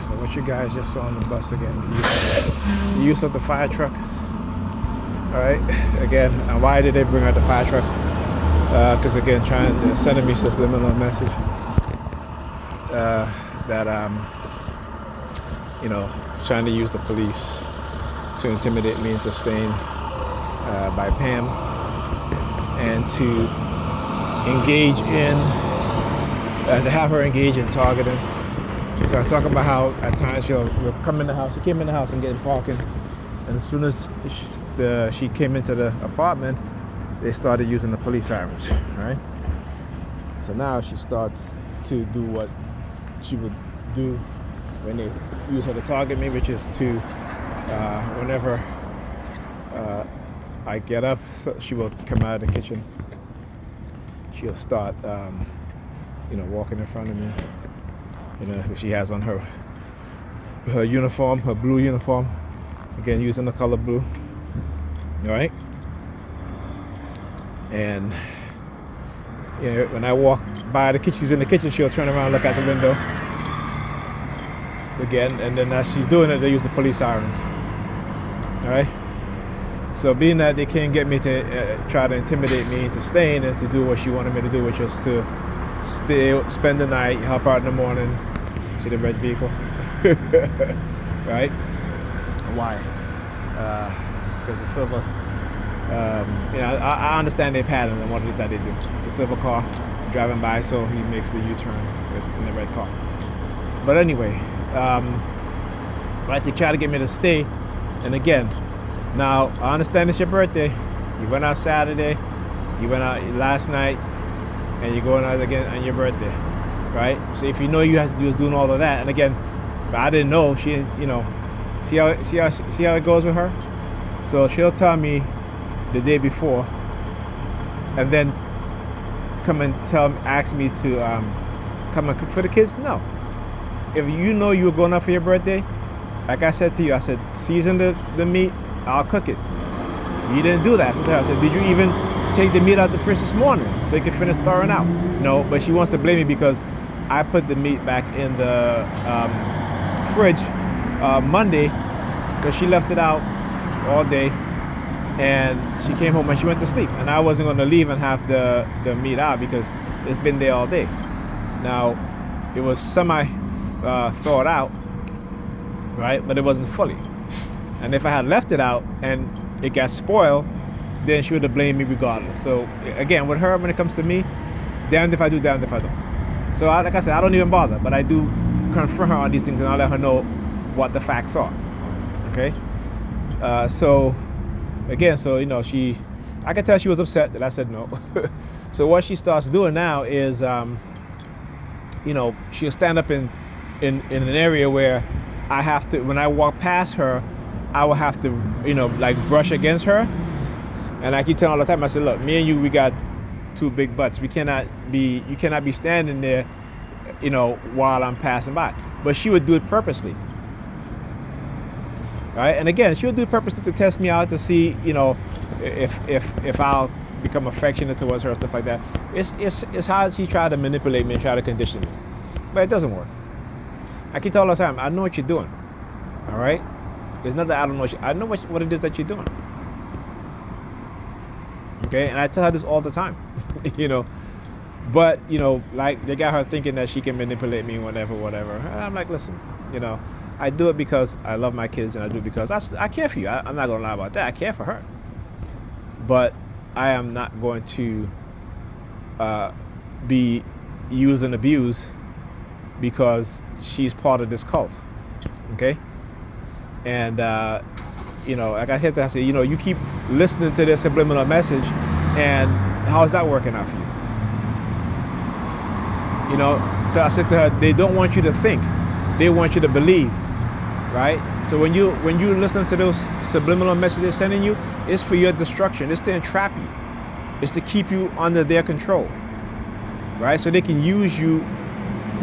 Alright, so what you guys just saw on the bus again, the use of the fire truck. Alright, again, and why did they bring out the fire truck? Because again, sending me subliminal message that trying to use the police to intimidate me into staying by Pam, and to engage in to have her engage in targeting. So I was talking about how at times she'll come in the house. She came in the house and get parking, and as soon as she came into the apartment, they started using the police sirens. Right. So now she starts to do what she would do when they use her to target me, which is to whenever I get up, so she will come out of the kitchen. She'll start, walking in front of me. She has on her uniform, her blue uniform. Again, using the color blue. All right. And when I walk by the kitchen, she's in the kitchen. She'll turn around, look out the window. Again, and then as she's doing it, they use the police sirens. All right. So being that they can't get me to try to intimidate me into staying and to do what she wanted me to do, which is to spend the night, help out in the morning. See the red vehicle, right? Why? Because the silver. I understand their pattern and what it is that they do. The silver car driving by, so he makes the U-turn in the red car. But anyway, right, they try to get me to stay, and again. Now, I understand it's your birthday. You went out Saturday, you went out last night, and you're going out again on your birthday, right? So if you know you was doing all of that, and again, but I didn't know, see how it goes with her? So she'll tell me the day before, and then come and ask me to come and cook for the kids? No. If you know you were going out for your birthday, like I said to you, I said, season the meat, I'll cook it. You didn't do that. So I said, did you even take the meat out the fridge this morning so you can finish thawing out? No, but she wants to blame me because I put the meat back in the fridge Monday because she left it out all day, and she came home and she went to sleep, and I wasn't going to leave and have the meat out because it's been there all day. Now, it was semi thawed out, right? But it wasn't fully. And if I had left it out and it got spoiled, then she would have blamed me regardless. So again, with her, when it comes to me, damned if I do, damned if I don't. So like I said, I don't even bother, but I do confront her on these things and I'll let her know what the facts are. Okay? So again, I could tell she was upset that I said no. So what she starts doing now is, she'll stand up in an area where I have to, when I walk past her, I will have to, brush against her. And I keep telling her all the time, I said, look, me and you, we got two big butts. You cannot be standing there, while I'm passing by. But she would do it purposely. Right? And again, she would do it purposely to test me out to see, if I'll become affectionate towards her and stuff like that. It's how she tried to manipulate me and try to condition me. But it doesn't work. I keep telling her all the time, I know what you're doing. All right? There's nothing I don't know. I know what it is that you're doing. Okay, and I tell her this all the time, But like they got her thinking that she can manipulate me, whatever. And I'm like, listen, I do it because I love my kids, and I do it because I care for you. I'm not gonna lie about that. I care for her, but I am not going to be used and abused because she's part of this cult. Okay. And, like I said, you keep listening to this subliminal message, and how's that working out for you? I said to her, they don't want you to think, they want you to believe, right? So when you listen to those subliminal messages they're sending you, it's for your destruction. It's to entrap you. It's to keep you under their control, right? So they can use you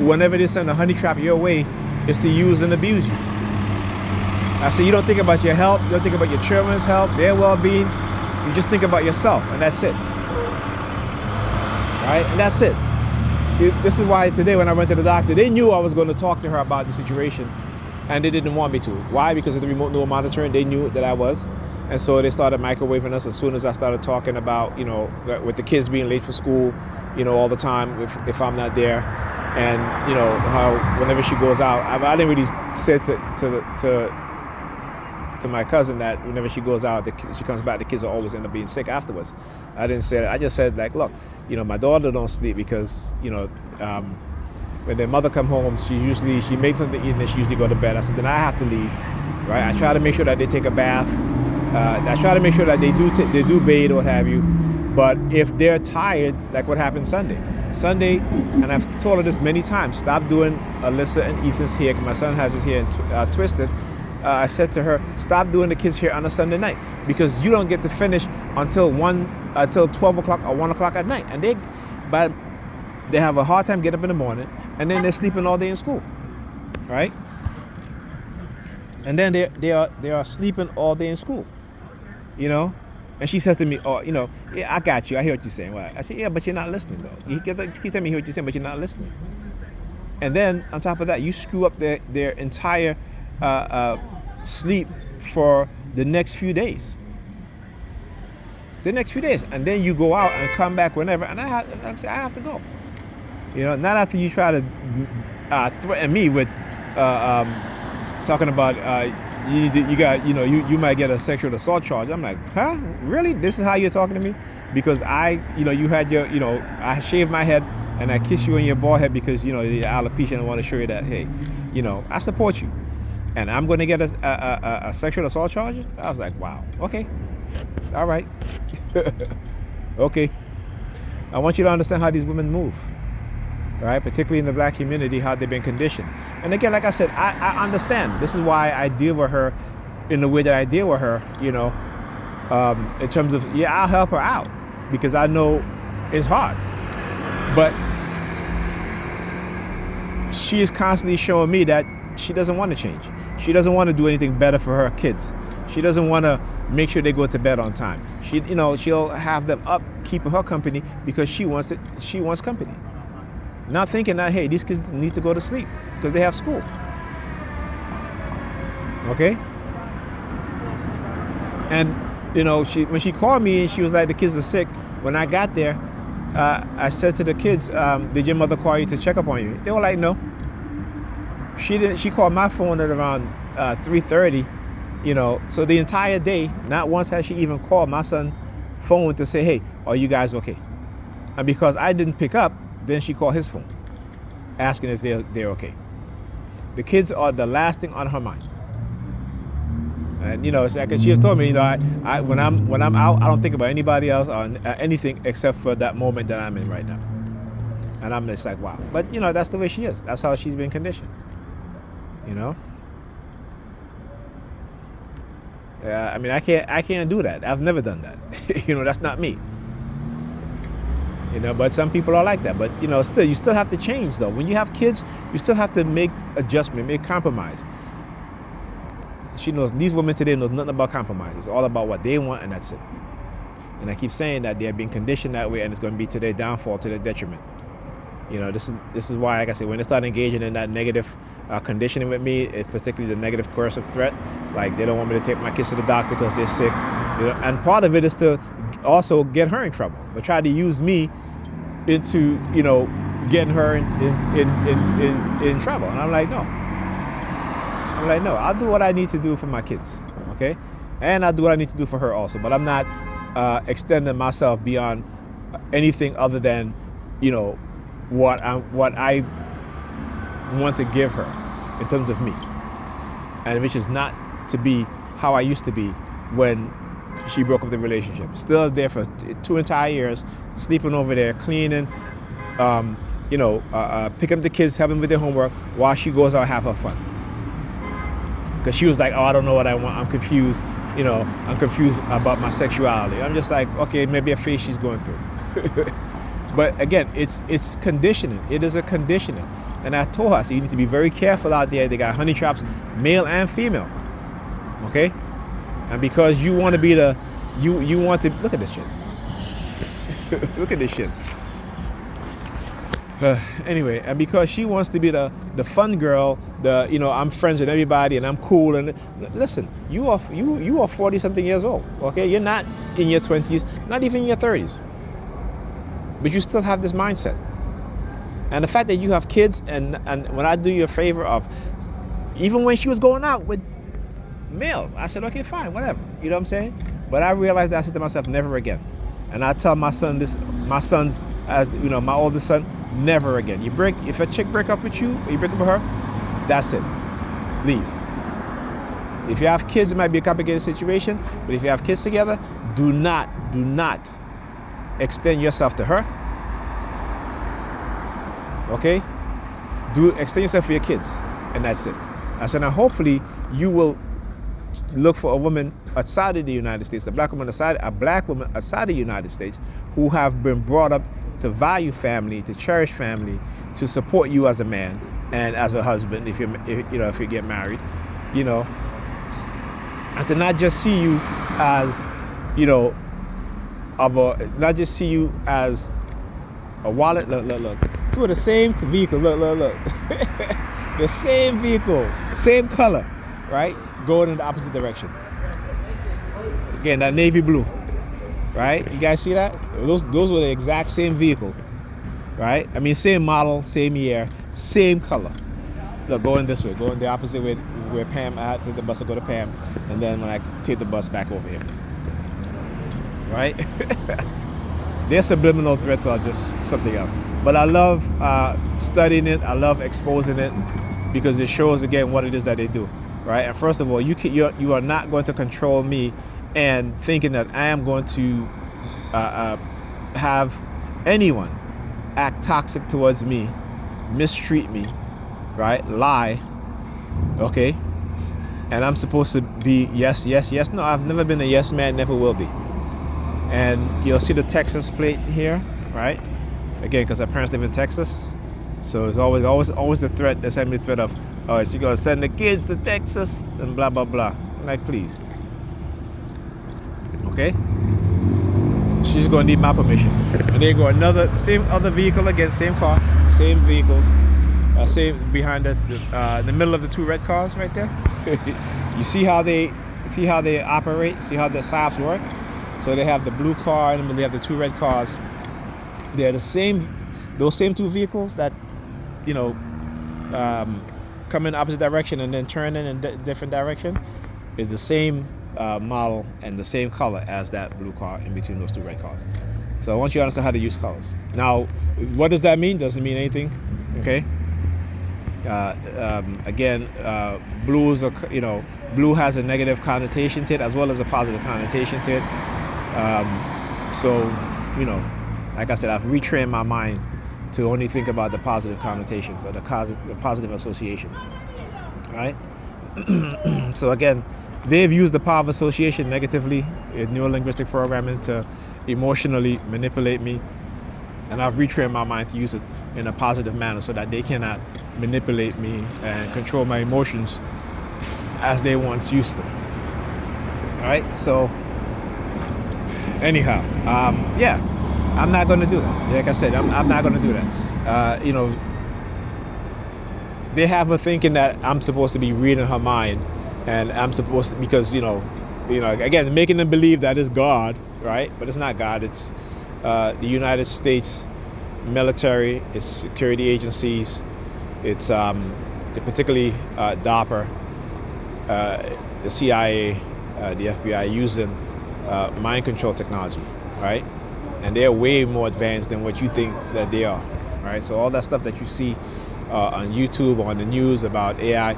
whenever they send a honey trap your way, is to use and abuse you. I said, you don't think about your health, you don't think about your children's health, their well-being, you just think about yourself, and that's it. Right? And that's it. See, this is why today when I went to the doctor, they knew I was going to talk to her about the situation, and they didn't want me to. Why? Because of the remote neural monitoring. They knew that I was, and so they started microwaving us as soon as I started talking about, with the kids being late for school, all the time if I'm not there, and how whenever she goes out, I didn't really say to my cousin that whenever she goes out, she comes back, the kids will always end up being sick afterwards. I didn't say that. I just said, like, look, my daughter don't sleep because when their mother come home, she makes something to eat and then she usually go to bed. I said, then I have to leave, right? I try to make sure that they take a bath. I try to make sure that they do bathe or what have you. But if they're tired, like what happened Sunday, and I've told her this many times, stop doing Alyssa and Ethan's hair, because my son has his hair twisted. I said to her, stop doing the kids' hair on a Sunday night, because you don't get to finish until 12 o'clock or 1 o'clock at night, and they have a hard time getting up in the morning, and then they're sleeping all day in school, right? And then they are sleeping all day in school, And she says to me, "Oh, yeah, I got you. I hear what you're saying." Well, I said, "Yeah, but you're not listening, though. You keep telling me you hear what you're saying, but you're not listening." And then on top of that, you screw up their entire sleep for the next few days. And then you go out and come back whenever, and I have to go. Not after you try to threaten me with talking about you might get a sexual assault charge. I'm like, huh? Really? This is how you're talking to me? Because you had I shaved my head and I kissed you on your bald head because you're alopecia, and I want to show you that, hey, I support you, and I'm going to get a sexual assault charge. I was like, wow, okay, all right, okay. I want you to understand how these women move. Right, particularly in the black community, how they've been conditioned. And again, like I said, I understand. This is why I deal with her in the way that I deal with her, in terms of, I'll help her out because I know it's hard. But she is constantly showing me that she doesn't want to change. She doesn't want to do anything better for her kids. She doesn't want to make sure they go to bed on time. She'll have them up keeping her company because she wants company. Not thinking that, hey, these kids need to go to sleep because they have school. Okay? And, when she called me and she was like, the kids are sick, when I got there, I said to the kids, did your mother call you to check up on you? They were like, no. She didn't. She called my phone at around 3:30, so the entire day, not once has she even called my son's phone to say, hey, are you guys okay? And because I didn't pick up, then she called his phone, asking if they're okay. The kids are the last thing on her mind. And it's like she has told me, I when I'm out, I don't think about anybody else or anything except for that moment that I'm in right now. And I'm just like, wow. But that's the way she is. That's how she's been conditioned. I mean, I can't do that. I've never done that. That's not me. But some people are like that. But you still have to change, though. When you have kids, you still have to make adjustment, make compromise. She knows, these women today knows nothing about compromise. It's all about what they want, and that's it. And I keep saying that they're being conditioned that way, and it's going to be to their downfall, to their detriment. This is why, like I said, when they start engaging in that negative conditioning with me, particularly the negative coercive threat, like they don't want me to take my kids to the doctor because they're sick. And part of it is to also get her in trouble. They try to use me into getting her in trouble, and I'm like, no. I'll do what I need to do for my kids, okay, and I'll do what I need to do for her also. But I'm not extending myself beyond anything other than what I want to give her in terms of me, and which is not to be how I used to be when she broke up the relationship. Still there for 2 entire years, sleeping over there, cleaning, picking up the kids, helping with their homework while she goes out have her fun. Because she was like, oh, I don't know what I want. I'm confused. I'm confused about my sexuality. I'm just like, okay, maybe a phase she's going through. But again, it's conditioning. It is a conditioning. And I told her, so you need to be very careful out there. They got honey traps, male and female. Okay? And because you want to be you want to, look at this shit. Look at this shit. Anyway, and because she wants to be the fun girl I'm friends with everybody and I'm cool. And listen, you are 40 something years old. Okay, you're not in your 20s, not even in your 30s, but you still have this mindset. And the fact that you have kids, and when I do you a favor of, even when she was going out with males, I said, okay, fine, whatever. You know what I'm saying? But I realized that I said to myself, never again. And I tell my son this, my sons, as you know, my oldest son, never again. If a chick break up with you, or you break up with her, that's it. Leave. If you have kids, it might be a complicated situation, but if you have kids together, do not extend yourself to her. Okay? Extend yourself for your kids, and that's it. I said, now hopefully you will look for a woman outside of the United States, a black woman outside of the United States, who have been brought up to value family, to cherish family, to support you as a man and as a husband if you get married, and to not just see you as, not just see you as a wallet. Look. Two of the same vehicle. Look. The same vehicle, same color, right? Going in the opposite direction. Again, that navy blue, right? You guys see that? Those were the exact same vehicle, right? I mean, same model, same year, same color. Look, going this way, going the opposite way where Pam, I had to take the bus to go to Pam, and then when I take the bus back over here, right? Their subliminal threats are just something else. But I love studying it. I love exposing it because it shows, again, what it is that they do, right? And first of all, you are not going to control me and thinking that I am going to have anyone act toxic towards me, mistreat me, right? Lie, okay? And I'm supposed to be yes. No, I've never been a yes man, never will be. And you'll see the Texas plate here, right? Again, because our parents live in Texas, so it's always a threat. There's having the threat of, oh, she's gonna send the kids to Texas and blah blah blah. Like, please, okay? She's gonna need my permission. And there you go, same other vehicle again, same car, same vehicles, same behind the middle of the two red cars right there. You see how they operate? See how the stops work? So they have the blue car and they have the two red cars. They're the same, those same two vehicles that, come in opposite direction and then turn in a different direction. It's the same model and the same color as that blue car in between those two red cars. So I want you to understand how to use colors. Now, what does that mean? Doesn't mean anything, okay? Again, blues are, blue has a negative connotation to it as well as a positive connotation to it. So, like I said, I've retrained my mind to only think about the positive connotations or the positive association, right? So again, they've used the power of association negatively in neurolinguistic programming to emotionally manipulate me, and I've retrained my mind to use it in a positive manner so that they cannot manipulate me and control my emotions as they once used to. All right, so anyhow, yeah, I'm not going to do that. Like I said, I'm not going to do that. They have her thinking that I'm supposed to be reading her mind, and I'm supposed to, because again, making them believe that it's God, right? But it's not God. It's the United States military, it's security agencies, it's particularly DARPA, the CIA, the FBI using mind control technology, right? And they're way more advanced than what you think that they are, right? So all that stuff that you see on YouTube or on the news about AI,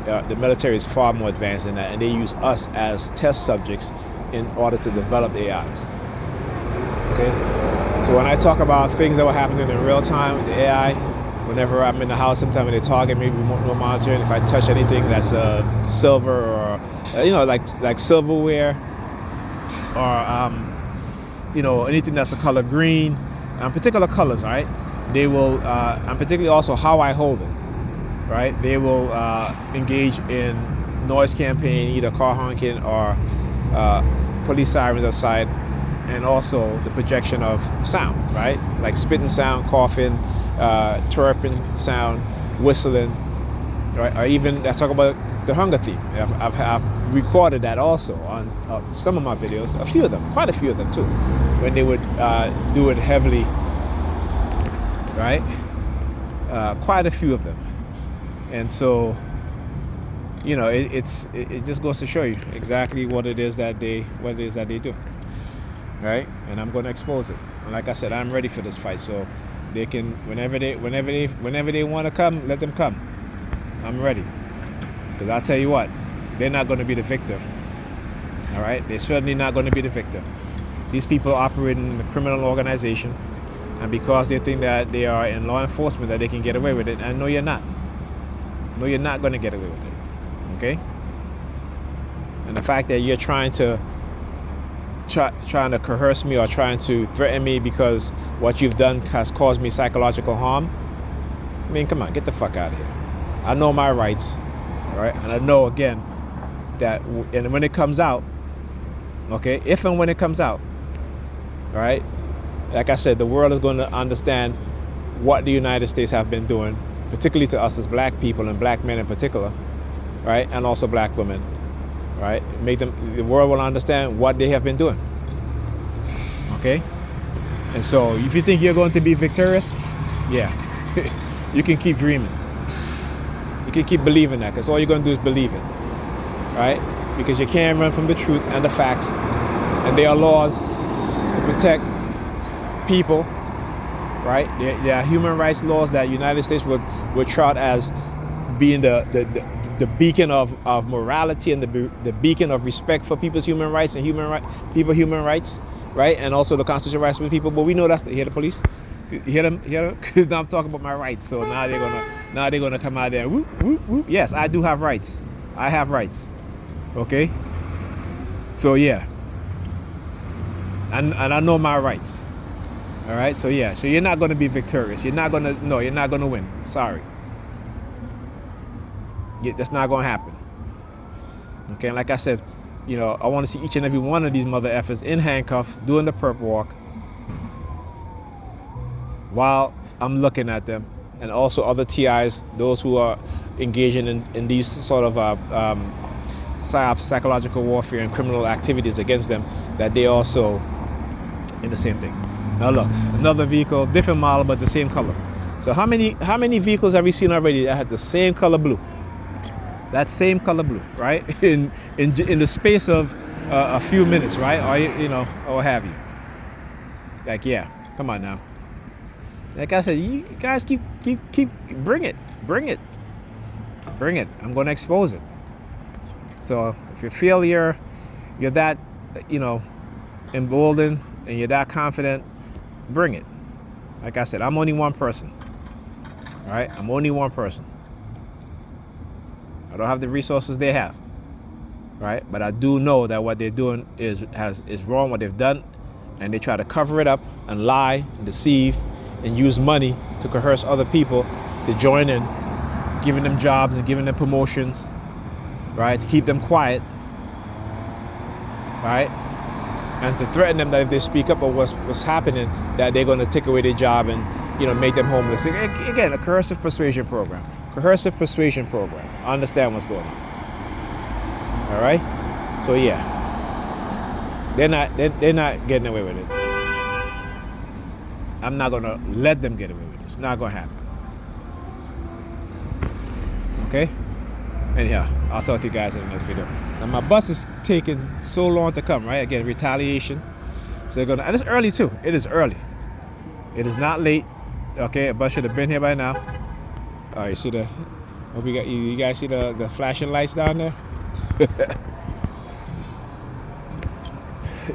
the military is far more advanced than that, and they use us as test subjects in order to develop AIs. Okay? So when I talk about things that were happening in real time with the AI, whenever I'm in the house, sometimes they target me, remote monitoring. If I touch anything that's silver or like silverware, or anything that's the color green, particular colors, right? They will, and particularly also how I hold it, right? They will engage in noise campaign, either car honking or police sirens outside, and also the projection of sound, right? Like spitting sound, coughing, chirping sound, whistling, right? Or even I talk about the hunger theme. I've recorded that also on some of my videos, a few of them, quite a few of them too, when they would do it heavily, right? Quite a few of them, and so it just goes to show you exactly what it is that they do, right? And I'm going to expose it. And like I said, I'm ready for this fight, so they can whenever they want to come, let them come. I'm ready, because I'll tell you what, they're not going to be the victor. All right, they're certainly not going to be the victor. These people operating in a criminal organization, and because they think that they are in law enforcement, that they can get away with it. And no, you're not. No, you're not going to get away with it. Okay? And the fact that you're trying to coerce me or trying to threaten me because what you've done has caused me psychological harm, I mean, come on, get the fuck out of here. I know my rights, all right? And I know, again, that and when it comes out, okay, if and when it comes out, all right, like I said, the world is going to understand what the United States have been doing, particularly to us as black people and black men in particular, right, and also black women, right? The world will understand what they have been doing, okay? And so if you think you're going to be victorious, yeah, you can keep dreaming. You can keep believing that, because all you're going to do is believe it, right? Because you can't run from the truth and the facts, and there are laws to protect people, right? There are human rights laws that the United States would trot as being the beacon of morality and the beacon of respect for people's human rights and human rights, right? And also the constitutional rights for people. But we know that's hear the police, hear them, because now I'm talking about my rights. So now they're gonna come out there. Whoop, whoop, whoop. Yes, I do have rights. I have rights. Okay. So yeah, and I know my rights. All right. So yeah. So you're not gonna be victorious. You're not gonna win. Sorry. That's not gonna happen. Okay. And like I said, I want to see each and every one of these mother effers in handcuffs doing the perp walk while I'm looking at them, and also other TIs, those who are engaging in these sort of psychological warfare and criminal activities against them, that they also in the same thing. Now look, another vehicle, different model, but the same color. So how many vehicles have we seen already that had the same color blue? That same color blue, right? In the space of a few minutes, right? Or or what have you. Like, yeah, come on now. Like I said, you guys keep bring it. I'm going to expose it. So if you feel you're that, emboldened and you're that confident, bring it. Like I said, I'm only one person. All right, I'm only one person. I don't have the resources they have, right? But I do know that what they're doing is wrong, what they've done, and they try to cover it up and lie and deceive and use money to coerce other people to join in, giving them jobs and giving them promotions, right? To keep them quiet, right? And to threaten them that if they speak up about what's happening, that they're going to take away their job and make them homeless. Again, a coercive persuasion program. I understand what's going on. All right. So yeah, they're not getting away with it. I'm not gonna let them get away with it. It's not gonna happen. Okay. Anyhow, I'll talk to you guys in the next video. Now my bus is taking so long to come. Right. Again, retaliation. So they're gonna. And it's early too. It is early. It is not late. Okay, a bus should have been here by now. All right, see the, hope you guys see the flashing lights down there?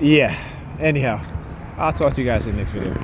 Yeah, anyhow, I'll talk to you guys in the next video.